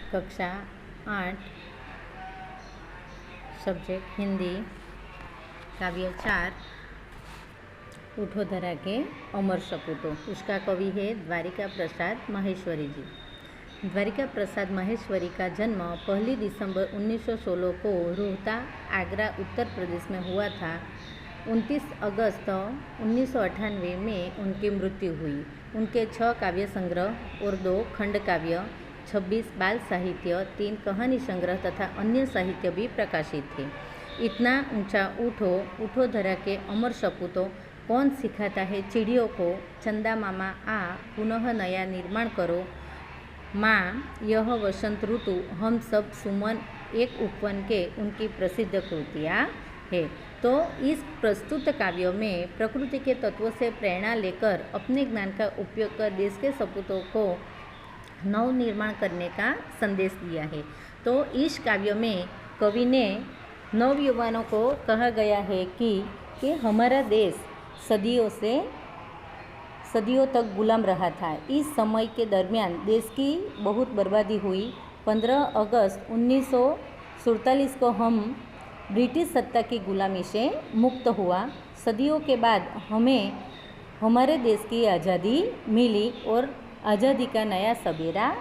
कक्षा 8 सब्जेक्ट हिंदी काव्य 4 उठो धरा के अमर सपूतो। उसका कवि है द्वारिका प्रसाद माहेश्वरी जी। द्वारिका प्रसाद माहेश्वरी का जन्म 1 दिसंबर 1916 को रोहता, आगरा, उत्तर प्रदेश में हुआ था। 29 अगस्त 1998 में उनकी मृत्यु हुई। उनके 6 काव्य संग्रह और 2 खंड काव्य, 26 बाल साहित्य, 3 कहानी संग्रह तथा अन्य साहित्य भी प्रकाशित थे। इतना ऊंचा उठो, उठो धरा के अमर सपूतो, कौन सिखाता है चिड़ियों को, चंदा मामा आ पुनः नया निर्माण करो, माँ यह वसंत ऋतु, हम सब सुमन, एक उपवन के उनकी प्रसिद्ध कृतियाँ है। तो इस प्रस्तुत काव्यों में प्रकृति के तत्वों से प्रेरणा लेकर अपने ज्ञान का उपयोग कर देश के सपूतों को नव निर्माण करने का संदेश दिया है। तो इस काव्य में कवि ने नवयुवानों को कहा गया है कि हमारा देश सदियों तक गुलाम रहा था। इस समय के दरमियान देश की बहुत बर्बादी हुई। 15 अगस्त 1947 को हम ब्रिटिश सत्ता की गुलामी से मुक्त हुआ। सदियों के बाद हमें हमारे देश की आज़ादी मिली और आज़ादी का नया सवेरा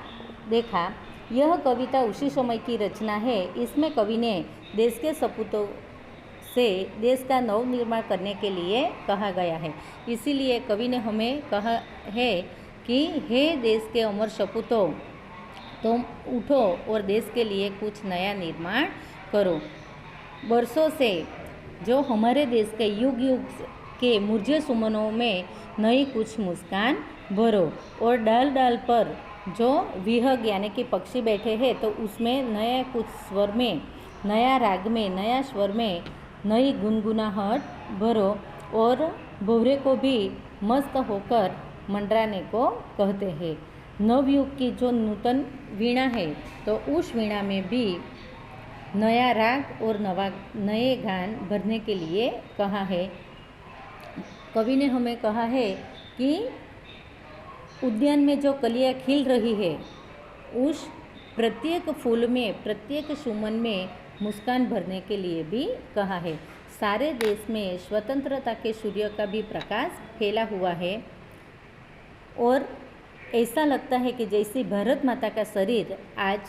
देखा। यह कविता उसी समय की रचना है। इसमें कवि ने देश के सपूतों से देश का नव निर्माण करने के लिए कहा गया है। इसीलिए कवि ने हमें कहा है कि हे देश के अमर सपूतों, तुम उठो और देश के लिए कुछ नया निर्माण करो। वर्षों से जो हमारे देश के युग युग के मुरझे सुमनों में नई कुछ मुस्कान भरो, और डाल डाल पर जो विहग यानी कि पक्षी बैठे हैं तो उसमें नया कुछ स्वर में, नया राग में, नया स्वर में नई गुनगुनाहट भरो, और भौरे को भी मस्त होकर मंडराने को कहते हैं। नवयुग की जो नूतन वीणा है तो उस वीणा में भी नया राग और नए गान भरने के लिए कहा है। कवि ने हमें कहा है कि उद्यान में जो कलियां खिल रही है उस प्रत्येक फूल में, प्रत्येक सुमन में मुस्कान भरने के लिए भी कहा है। सारे देश में स्वतंत्रता के सूर्य का भी प्रकाश फैला हुआ है और ऐसा लगता है कि जैसे भारत माता का शरीर आज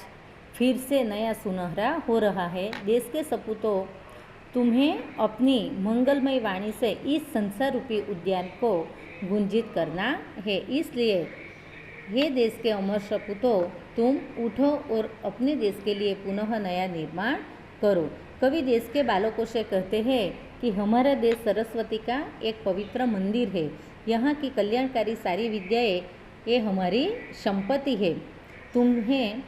फिर से नया सुनहरा हो रहा है। देश के सपूतों, तुम्हें अपनी मंगलमय वाणी से इस संसार रूपी उद्यान को गुंजित करना है। इसलिए हे देश के अमर सपूतों, तुम उठो और अपने देश के लिए पुनः नया निर्माण करो। कवि देश के बालकों से कहते हैं कि हमारा देश सरस्वती का एक पवित्र मंदिर है। यहाँ की कल्याणकारी सारी विद्याएं ये हमारी संपत्ति है। तुम्हें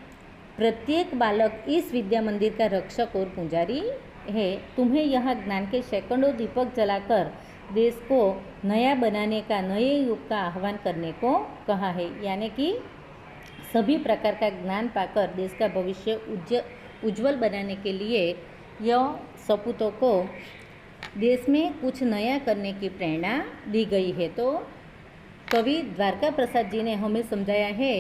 प्रत्येक बालक इस विद्या मंदिर का रक्षक और पुजारी है। तुम्हें यहाँ ज्ञान के सैकड़ों दीपक जलाकर देश को नया बनाने का, नए युग का आह्वान करने को कहा है। यानी कि सभी प्रकार का ज्ञान पाकर देश का भविष्य उज्जवल बनाने के लिए यह सपूतों को देश में कुछ नया करने की प्रेरणा दी गई है। तो कवि द्वारका प्रसाद जी ने हमें समझाया है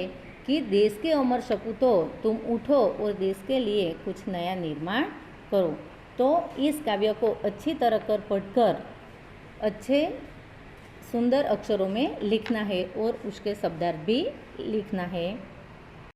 कि देश के अमर सपूतों, तुम उठो और देश के लिए कुछ नया निर्माण करो। तो इस काव्य को अच्छी तरह कर पढ़कर अच्छे सुंदर अक्षरों में लिखना है और उसके शब्दार्थ भी लिखना है।